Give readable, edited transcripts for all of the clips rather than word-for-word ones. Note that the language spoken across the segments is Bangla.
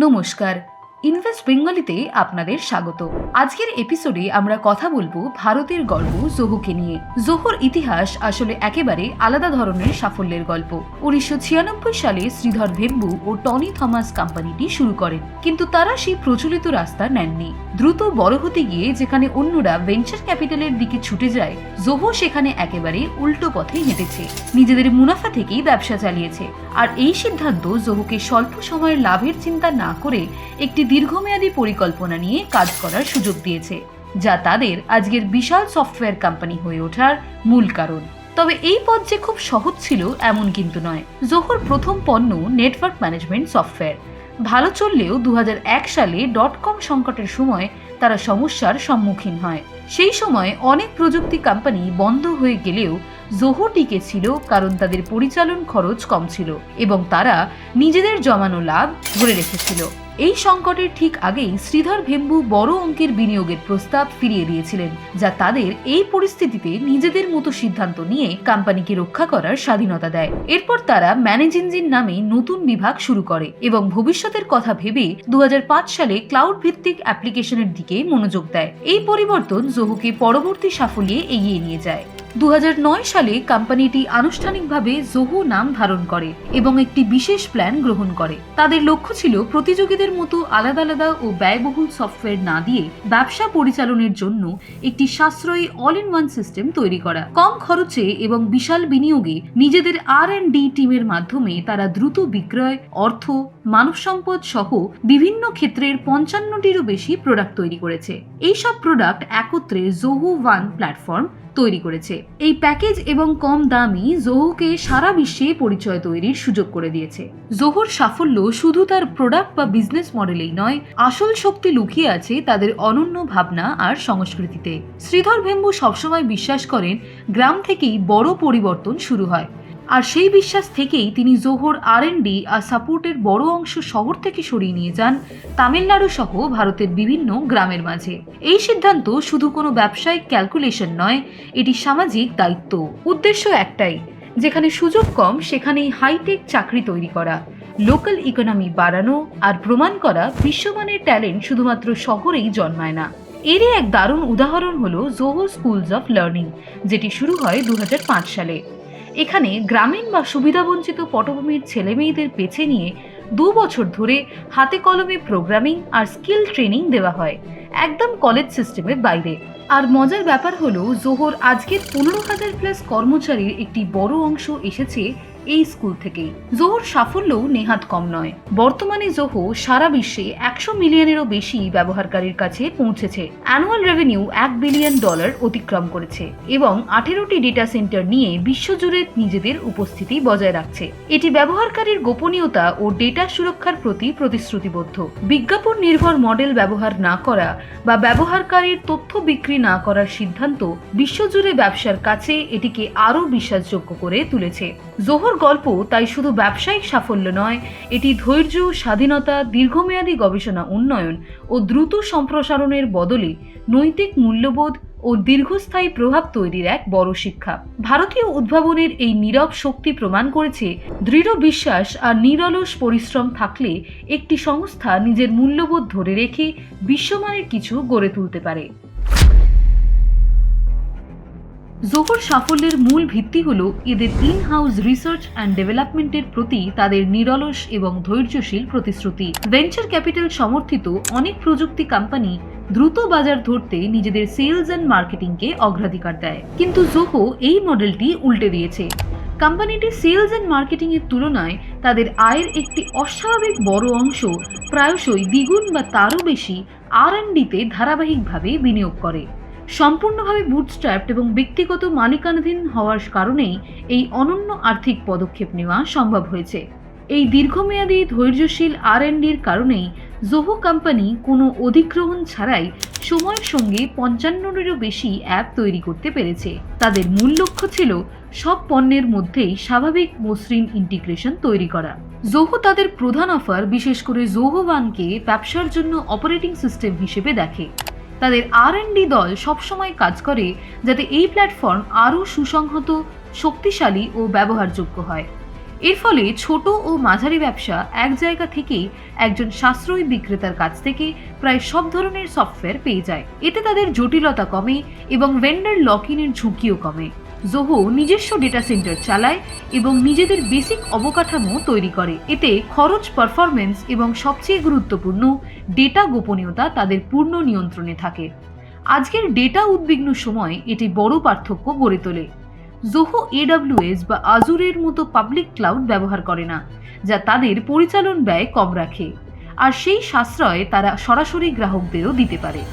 নমস্কার, ইনভেস্ট বেঙ্গলিতে আপনাদের স্বাগত। আজকের এপিসোডে আমরা কথা বলবো ভারতের গর্ব জোহোকে নিয়ে। জোহোর ইতিহাস আসলে একেবারে আলাদা ধরনের সাফল্যের গল্প। 1996 সালে শ্রীধর ভেম্বু ও টনি থমাস কোম্পানিটি শুরু করেন, কিন্তু তারা সেই প্রচলিত রাস্তা নেননি। দ্রুত বড় হতে গিয়ে যেখানে অন্যরা ভেঞ্চার ক্যাপিটালের দিকে ছুটে যায়, জোহো সেখানে একেবারে উল্টো পথে হেঁটেছে। নিজেদের মুনাফা থেকেই ব্যবসা চালিয়েছে, আর এই সিদ্ধান্ত জোহোকে স্বল্প সময়ের লাভের চিন্তা না করে একটি দীর্ঘমেয়াদী পরিকল্পনা নিয়ে কাজ করার সুযোগ দিয়েছে, যা তাদের আজকের বিশাল সফটওয়্যার কোম্পানি হয়ে ওঠার মূল কারণ। তবে এই পথ যে খুব সহজ ছিল এমন কিন্তু নয়। জোহোর প্রথম পণ্য নেটওয়ার্ক ম্যানেজমেন্ট সফটওয়্যার। ভালো চললেও 2001 সালে .com সংকটের সময় তারা সমস্যার সম্মুখীন হয়। সেই সময় অনেক প্রযুক্তি কোম্পানি বন্ধ হয়ে গেলেও জোহো টিকে ছিল, কারণ তাদের পরিচালন খরচ কম ছিল এবং তারা নিজেদের জমানো লাভ ধরে রেখেছিল। এই সংকটের ঠিক আগেই শ্রীধর ভেম্বু বড় অঙ্কের বিনিয়োগের প্রস্তাব ফিরিয়ে দিয়েছিলেন, যা তাদের এই পরিস্থিতিতে নিজেদের মতো সিদ্ধান্ত নিয়ে কোম্পানিকে রক্ষা করার স্বাধীনতা দেয়। এরপর তারা ম্যানেজ ইঞ্জিন নামে নতুন বিভাগ শুরু করে এবং ভবিষ্যতের কথা ভেবে 2005 সালে ক্লাউড ভিত্তিক অ্যাপ্লিকেশনের দিকে মনোযোগ দেয়। এই পরিবর্তন জোহোকে পরবর্তী সাফল্যে এগিয়ে নিয়ে যায়। 2009 সালে কোম্পানিটি আনুষ্ঠানিকভাবে জোহো নাম ধারণ করে এবং একটি বিশেষ প্ল্যান গ্রহণ করে। তাদের লক্ষ্য ছিল প্রতিযোগীদের মতো আলাদা আলাদা ও ব্যয়বহুল সফটওয়্যার না দিয়ে ব্যবসা পরিচালনের জন্য একটি সাশ্রয়ী অল ইন ওয়ান সিস্টেম তৈরি করা। কম খরচে এবং বিশাল বিনিয়োগে নিজেদের R&D টিমের মাধ্যমে তারা দ্রুত বিক্রয়, অর্থ, মানব সম্পদ সহ বিভিন্ন ক্ষেত্রের 55টিরও বেশি প্রোডাক্ট তৈরি করেছে। এইসব প্রোডাক্ট একত্রে জোহো ওয়ান প্ল্যাটফর্ম তৈরি করেছে। এই প্যাকেজ এবং কম দামই জোহোকে সারা বিশ্বে পরিচয় তৈরির সুযোগ করে দিয়েছে। জোহোর সাফল্য শুধু তার প্রোডাক্ট বা বিজনেস মডেলেই নয়, আসল শক্তি লুকিয়ে আছে তাদের অনন্য ভাবনা আর সংস্কৃতিতে। শ্রীধর ভেম্বু সবসময় বিশ্বাস করেন গ্রাম থেকেই বড় পরিবর্তন শুরু হয়, আর সেই বিশ্বাস থেকেই তিনি জোহোর R&D আর সাপোর্টের বড় অংশ শহর থেকে সরিয়ে নিয়ে যান তামিলনাড়ু সহ ভারতের বিভিন্ন গ্রামের মাঝে। এই সিদ্ধান্ত শুধু কোনো ব্যবসায়িক ক্যালকুলেশন নয়, এটি সামাজিক দায়িত্ব। উদ্দেশ্য একটাই, যেখানে সুযোগ কম সেখানেই হাইটেক চাকরি তৈরি করা, লোকাল ইকোনমি বাড়ানো আর প্রমাণ করা বিশ্বমানের ট্যালেন্ট শুধুমাত্র শহরেই জন্মায় না। এরই এক দারুণ উদাহরণ হলো জোহো স্কুলস অফ লার্নিং, যেটি শুরু হয় 2005 সালে। এখানে গ্রামীণ বা সুবিধাবঞ্চিত পটভূমির ছেলে মেয়েদের বেছে নিয়ে 2 বছর ধরে হাতে কলমে প্রোগ্রামিং আর স্কিল ট্রেনিং দেওয়া হয়, একদম কলেজ সিস্টেমের বাইরে। আর মজার ব্যাপার হলো জোহোর আজকের 15,000+ কর্মচারীর একটি বড় অংশ এসেছে এই স্কুল থেকেই। জোহোর সাফল্যও নেহাত কম নয়। বর্তমানে জোহো সারা বিশ্বে 100 মিলিয়নেরও বেশি ব্যবহারকারীর কাছে পৌঁছেছে। অ্যানুয়াল রেভিনিউ $1 বিলিয়ন অতিক্রম করেছে এবং 18টি ডেটা সেন্টার নিয়ে বিশ্বজুড়ে নিজেদের উপস্থিতি বজায় রাখছে। এটি ব্যবহারকারীর গোপনীয়তা ও ডেটা সুরক্ষার প্রতি প্রতিশ্রুতিবদ্ধ। বিজ্ঞাপন নির্ভর মডেল ব্যবহার না করা বা ব্যবহারকারীর তথ্য বিক্রি না করার সিদ্ধান্ত বিশ্বজুড়ে ব্যবসার কাছে এটিকে আরও বিশ্বাসযোগ্য করে তুলেছে। জোহোর গল্প তাই শুধু ব্যবসায়িক সাফল্য নয়, এটি ধৈর্য, স্বাধীনতা, দীর্ঘমেয়াদী গবেষণা উন্নয়ন ও দ্রুত সম্প্রসারণের বদলে নৈতিক মূল্যবোধ ও দীর্ঘস্থায়ী প্রভাব তৈরির এক বড় শিক্ষা। ভারতীয় উদ্ভাবনের এই নীরব শক্তি প্রমাণ করেছে দৃঢ় বিশ্বাস আর নিরলস পরিশ্রম থাকলে একটি সংস্থা নিজের মূল্যবোধ ধরে রেখে বিশ্বমানের কিছু গড়ে তুলতে পারে। জোহোর সাফল্যের মূল ভিত্তি হলো এদের ইন হাউস রিসার্চ অ্যান্ড ডেভেলপমেন্টের প্রতি তাদের নিরলস এবং ধৈর্যশীল প্রতিশ্রুতি। ভেঞ্চার ক্যাপিটাল সমর্থিত অনেক প্রযুক্তি কোম্পানি দ্রুত বাজার ধরতে নিজেদের সেলস অ্যান্ড মার্কেটিংকে অগ্রাধিকার দেয়, কিন্তু জোহো এই মডেলটি উল্টে দিয়েছে। কোম্পানিটি সেলস অ্যান্ড মার্কেটিং এর তুলনায় তাদের আয়ের একটি অস্বাভাবিক বড় অংশ, প্রায়শই দ্বিগুণ বা তারও বেশি, R&Dতে ধারাবাহিকভাবে বিনিয়োগ করে। সম্পূর্ণভাবে বুটস্ট্র্যাপড এবং ব্যক্তিগত মালিকানাধীন হওয়ার কারণেই এই অনন্য আর্থিক পদক্ষেপ নেওয়া সম্ভব হয়েছে। এই দীর্ঘমেয়াদী ধৈর্যশীল R&Dর কারণেই জোহো কোম্পানি কোনো অধিগ্রহণ ছাড়াই সময়ের সঙ্গে 55টিরও বেশি অ্যাপ তৈরি করতে পেরেছে। তাদের মূল লক্ষ্য ছিল সব পণ্যের মধ্যেই স্বাভাবিক মসৃণ ইন্টিগ্রেশন তৈরি করা। জোহো তাদের প্রধান অফার, বিশেষ করে জোহো ওয়ানকে ব্যবসার জন্য অপারেটিং সিস্টেম হিসেবে দেখে। তাদের R&D দল সবসময় কাজ করে যাতে এই প্ল্যাটফর্ম আরও সুসংহত, শক্তিশালী ও ব্যবহারযোগ্য হয়। এর ফলে ছোট ও মাঝারি ব্যবসা এক জায়গা থেকেই একজন সাশ্রয়ী বিক্রেতার কাছ থেকে প্রায় সব ধরনের সফটওয়্যার পেয়ে যায়। এতে তাদের জটিলতা কমে এবং ভেন্ডার লক ইনের ঝুঁকিও কমে। জোহো নিজস্ব ডেটা সেন্টার চালায় এবং নিজেদের বেসিক অবকাঠামো তৈরি করে। এতে খরচ, পারফরমেন্স এবং সবচেয়ে গুরুত্বপূর্ণ ডেটা গোপনীয়তা তাদের পূর্ণ নিয়ন্ত্রণে থাকে। আজকের ডেটা উদ্বিগ্ন সময়ে এটি বড় পার্থক্য গড়ে তোলে। জোহো AWS বা আজুরের মতো পাবলিক ক্লাউড ব্যবহার করে না, যা তাদের পরিচালন ব্যয় কম রাখে, আর সেই সাশ্রয় তারা সরাসরি গ্রাহকদেরও দিতে পারে।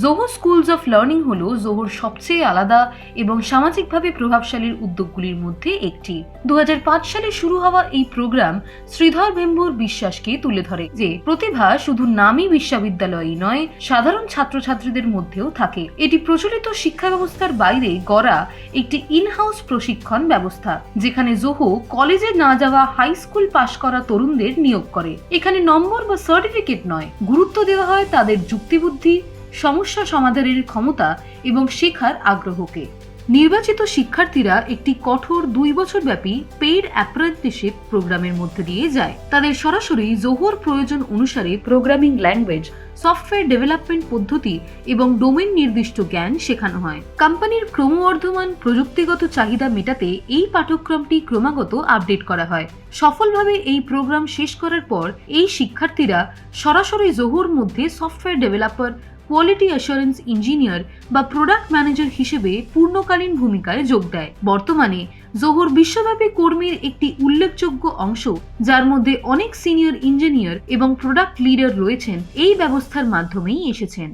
জোহো স্কুলস অফ লার্নিং হলো জোহোর সবচেয়ে আলাদা এবং সামাজিকভাবে প্রভাবশালী উদ্যোগগুলির মধ্যে একটি। 2005 সালে শুরু হওয়া এই প্রোগ্রাম শ্রীধর ভেম্বুর বিশ্বাসকে তুলে ধরে যে প্রতিভা শুধু নামী বিশ্ববিদ্যালয়ই নয়, সাধারণ ছাত্রছাত্রীদের মধ্যেও থাকে। এটি প্রচলিত শিক্ষা ব্যবস্থার বাইরে গড়া একটি ইনহাউস প্রশিক্ষণ ব্যবস্থা, যেখানে জোহো কলেজে না যাওয়া হাই স্কুল পাশ করা তরুণদের নিয়োগ করে। এখানে নম্বর বা সার্টিফিকেট নয়, গুরুত্ব দেওয়া হয় তাদের যুক্তিবুদ্ধি, সমস্যা সমাধানের ক্ষমতা এবং শেখার আগ্রহকে। নির্বাচিত শিক্ষার্থীরা একটি কঠোর 2 বছর ব্যাপী পেইড অ্যাপ্রেন্টিসশিপ প্রোগ্রামের মধ্যে দিয়ে যায়। তাদের সরাসরি জোহোর প্রয়োজন অনুসারে প্রোগ্রামিং ল্যাঙ্গুয়েজ, সফটওয়্যার ডেভেলপমেন্ট পদ্ধতি এবং ডোমেন নির্দিষ্ট জ্ঞান শেখানো হয়। কোম্পানির ক্রমবর্ধমান প্রযুক্তিগত চাহিদা মেটাতে এই পাঠ্যক্রমটি ক্রমাগত আপডেট করা হয়। সফলভাবে এই প্রোগ্রাম শেষ করার পর এই শিক্ষার্থীরা সরাসরি জোহোর মধ্যে software developer, quality assurance engineer বা প্রোডাক্ট ম্যানেজার হিসেবে পূর্ণকালীন ভূমিকায় যোগ দেয়। বর্তমানে জোহোর বিশ্বব্যাপী কর্মীর একটি উল্লেখযোগ্য অংশ, যার মধ্যে অনেক সিনিয়র ইঞ্জিনিয়ার এবং প্রোডাক্ট লিডার রয়েছেন, এই ব্যবস্থার মাধ্যমেই এসেছেন।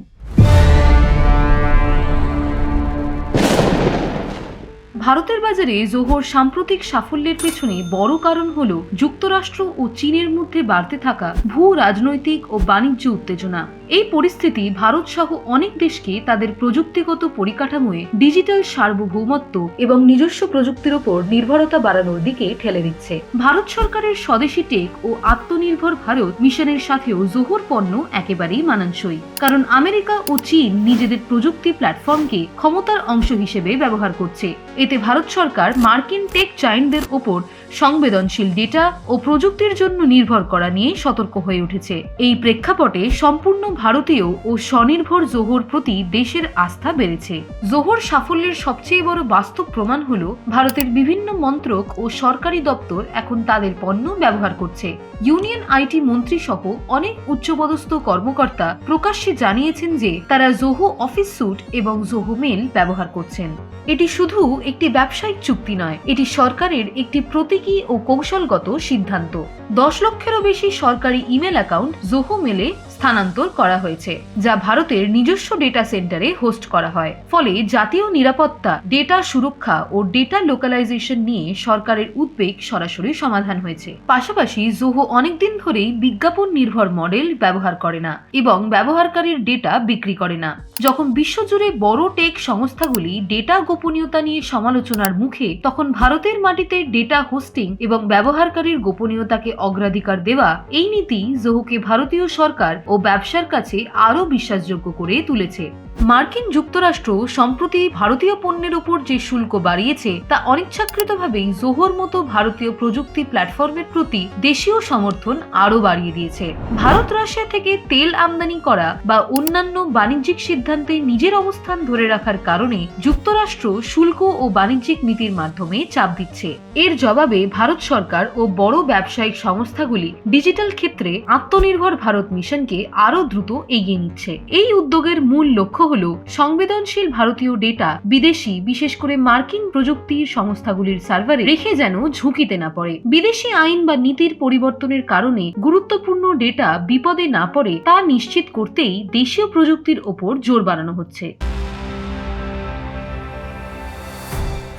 ভারতের বাজারে জোহোর সাম্প্রতিক সাফল্যের পেছনে বড় কারণ হল যুক্তরাষ্ট্র ও চীনের মধ্যে বাড়তে থাকা ভূ রাজনৈতিক ও বাণিজ্য উত্তেজনা। এই পরিস্থিতি ভারত সহ অনেক দেশকে তাদের প্রযুক্তিগত পরিকাঠামোয় ডিজিটাল সার্বভৌমত্ব এবং নিজস্ব প্রযুক্তির ওপর নির্ভরতা বাড়ানোর দিকে ঠেলে দিচ্ছে। ভারত সরকারের স্বদেশী টেক ও আত্মনির্ভর ভারত মিশনের সাথেও জোহোর পণ্য একেবারেই মানানসই, কারণ আমেরিকা ও চীন নিজেদের প্রযুক্তি প্ল্যাটফর্মকে ক্ষমতার অংশ হিসেবে ব্যবহার করছে। এতে ভারত সরকার মার্কিন টেক জায়ান্টদের ওপর সংবেদনশীল ডেটা ও প্রযুক্তির জন্য নির্ভর করা নিয়ে সতর্ক হয়ে উঠেছে। এই প্রেক্ষাপটে সম্পূর্ণ ভারতীয় ও স্বনির্ভর জোহোর প্রতি দেশের আস্থা বেড়েছে। জোহোর সাফল্যের সবচেয়ে বড় বাস্তব প্রমাণ হল ভারতের বিভিন্ন মন্ত্রক ও সরকারি দপ্তর এখন তাদের পণ্য ব্যবহার করছে। ইউনিয়ন আইটি মন্ত্রী সহ অনেক উচ্চপদস্থ কর্মকর্তা প্রকাশ্যে জানিয়েছেন যে তারা জোহো অফিস স্যুট এবং জোহো মেল ব্যবহার করছেন। এটি শুধু একটি ব্যবসায়িক চুক্তি নয়, এটি সরকারের একটি প্রতীকী ও কৌশলগত সিদ্ধান্ত। 10 লক্ষেরও বেশি সরকারি ইমেল অ্যাকাউন্ট জোহো মেলে স্থানান্তর করা হয়েছে, যা ভারতের নিজস্ব ডেটা সেন্টারে হোস্ট করা হয়। ফলে জাতীয় নিরাপত্তা, ডেটা সুরক্ষা ও ডেটা লোকালাইজেশন নিয়ে সরকারের উদ্বেগ সরাসরি সমাধান হয়েছে। পাশাপাশি জোহো অনেকদিন ধরেই বিজ্ঞাপন নির্ভর মডেল ব্যবহার করে না এবং ব্যবহারকারীর ডেটা বিক্রি করে না। যখন বিশ্বজুড়ে বড় টেক সংস্থাগুলি ডেটা গোপনীয়তা নিয়ে সমালোচনার মুখে, তখন ভারতের মাটিতে ডেটা হোস্টিং এবং ব্যবহারকারীর গোপনীয়তাকে অগ্রাধিকার দেওয়া এই নীতি জোহোকে ভারতীয় সরকার ও ব্যবসার কাছে আরও বিশ্বাসযোগ্য করে তুলেছে। মার্কিন যুক্তরাষ্ট্র সম্প্রতি ভারতীয় পণ্যের উপর যে শুল্ক বাড়িয়েছে, তা অনিচ্ছাকৃতভাবেই জোহোর মতো ভারতীয় প্রযুক্তি প্ল্যাটফর্মের প্রতি দেশীয় সমর্থন আরও বাড়িয়ে দিয়েছে। ভারত রাশিয়া থেকে তেল আমদানি করা বা অন্যান্য বাণিজ্যিক সিদ্ধান্তে নিজের অবস্থান ধরে রাখার কারণে যুক্তরাষ্ট্র শুল্ক ও বাণিজ্যিক নীতির মাধ্যমে চাপ দিচ্ছে। এর জবাবে ভারত সরকার ও বড় ব্যবসায়িক সংস্থাগুলি ডিজিটাল ক্ষেত্রে আত্মনির্ভর ভারত মিশনকে আরও দ্রুত এগিয়ে নিচ্ছে। এই উদ্যোগের মূল লক্ষ্য হল সংবেদনশীল ভারতীয় ডেটা বিদেশি, বিশেষ করে মার্কিন প্রযুক্তি সংস্থাগুলির সার্ভারে রেখে যেন ঝুঁকিতে না পড়ে। বিদেশি আইন বা নীতির পরিবর্তনের কারণে গুরুত্বপূর্ণ ডেটা বিপদে না পড়ে তা নিশ্চিত করতেই দেশীয় প্রযুক্তির ওপর জোর বাড়ানো হচ্ছে।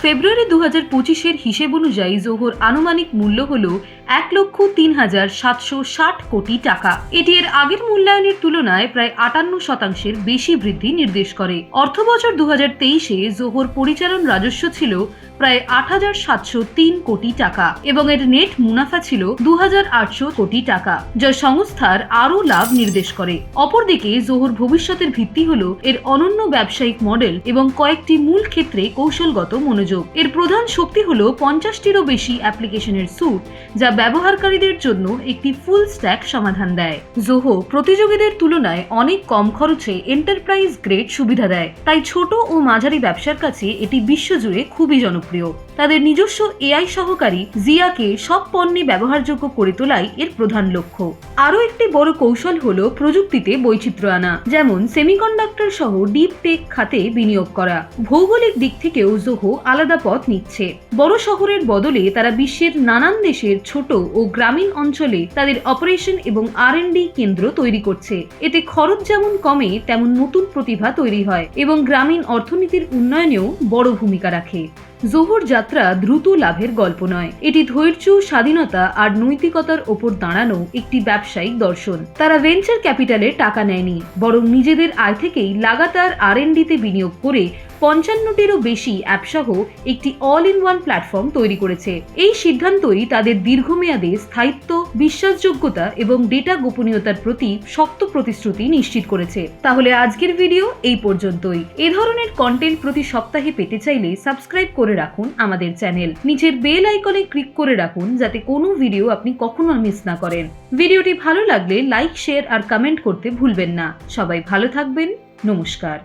ফেব্রুয়ারি 2025-এর হিসেব অনুযায়ী জোহোর আনুমানিক মূল্য হল 1,03,760 কোটি টাকা। এটি এর আগের মূল্যায়নের তুলনায় প্রায় 58% বেশি বৃদ্ধি নির্দেশ করে। অর্থবছর 2023-এ জোহোর পরিচালন রাজস্ব ছিল প্রায় 8,703 কোটি টাকা এবং এর নেট মুনাফা ছিল 2,800 কোটি টাকা, যা সংস্থার আরও লাভ নির্দেশ করে। অপরদিকে জোহোর ভবিষ্যতের ভিত্তি হল এর অনন্য ব্যবসায়িক মডেল এবং কয়েকটি মূল ক্ষেত্রে কৌশলগত মনোযোগ। এর প্রধান শক্তি হল 50টিরও বেশি অ্যাপ্লিকেশনের স্যুট, যা ব্যবহারকারীদের জন্য একটি ফুল স্ট্যাক সমাধান দেয়। জোহো প্রতিযোগীদের তুলনায় অনেক কম খরচে এন্টারপ্রাইজ গ্রেড সুবিধা দেয়, তাই ছোট ও মাঝারি ব্যবসার কাছে এটি বিশ্বজুড়ে খুবই জনপ্রিয়। তাদের নিজস্ব এআই সহকারী জিয়াকে সব পণ্যে ব্যবহারযোগ্য করে তোলাই এর প্রধান লক্ষ্য। আরও একটি বড় কৌশল হল প্রযুক্তিতে বৈচিত্র্য আনা, যেমন সেমিকন্ডাক্টর সহ ডিপ টেক খাতে বিনিয়োগ করা। ভৌগোলিক দিক থেকেও জোহো আলাদা পথ নিচ্ছে। বড় শহরের বদলে তারা বিশ্বের নানান দেশের ছোট ও গ্রামীণ অঞ্চলে তাদের অপারেশন এবং R&D কেন্দ্র তৈরি করছে। এতে খরচ যেমন কমে, তেমন নতুন প্রতিভা তৈরি হয় এবং গ্রামীণ অর্থনীতির উন্নয়নেও বড় ভূমিকা রাখে। জোহোর যাত্রা দ্রুত লাভের গল্প নয়, এটি ধৈর্য, স্বাধীনতা আর নৈতিকতার ওপর দাঁড়ানো একটি ব্যবসায়িক দর্শন। তারা ভেঞ্চার ক্যাপিটালে টাকা নেয়নি, বরং নিজেদের আয় থেকেই লাগাতার R&Dতে বিনিয়োগ করে 55টিরও বেশি অ্যাপসহ একটি অল ইন ওয়ান প্ল্যাটফর্ম তৈরি করেছে। এই সিদ্ধান্তই তাদের দীর্ঘমেয়াদে স্থায়িত্ব, বিশ্বাসযোগ্যতা এবং ডেটা গোপনীয়তার প্রতি শক্ত প্রতিশ্রুতি নিশ্চিত করেছে। তাহলে আজকের ভিডিও এই পর্যন্তই। এ ধরনের কন্টেন্ট প্রতি সপ্তাহে পেতে চাইলে সাবস্ক্রাইব করে রাখুন আমাদের চ্যানেল। নিচের বেল আইকনে ক্লিক করে রাখুন যাতে কোনো ভিডিও আপনি কখনো মিস না করেন। ভিডিওটি ভালো লাগলে লাইক, শেয়ার আর কমেন্ট করতে ভুলবেন না। সবাই ভালো থাকবেন। নমস্কার।